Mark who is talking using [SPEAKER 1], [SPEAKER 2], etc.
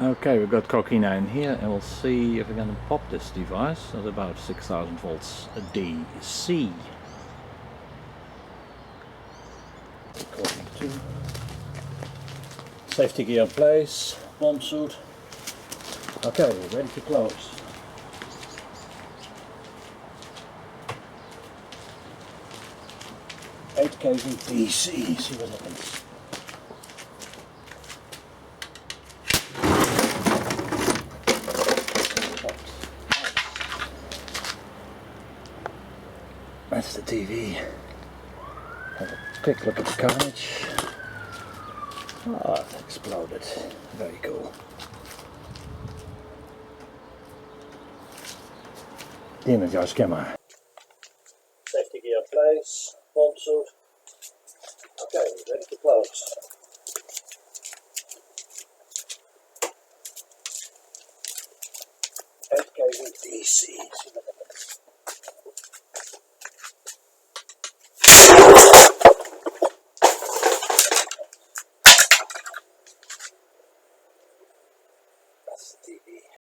[SPEAKER 1] Okay, we've got Cocosnot in here, and we'll see if we're going to pop this device at about 6000 volts DC. According to safety gear in place, bomb suit. Okay, ready to close. Eight kV DC. See what happens. That's the TV. Have a quick look at the carnage. Oh, it exploded. Very cool. De-energize camera. Safety gear in place. Bomb suit. Okay, ready to close. 8 kV DC. See what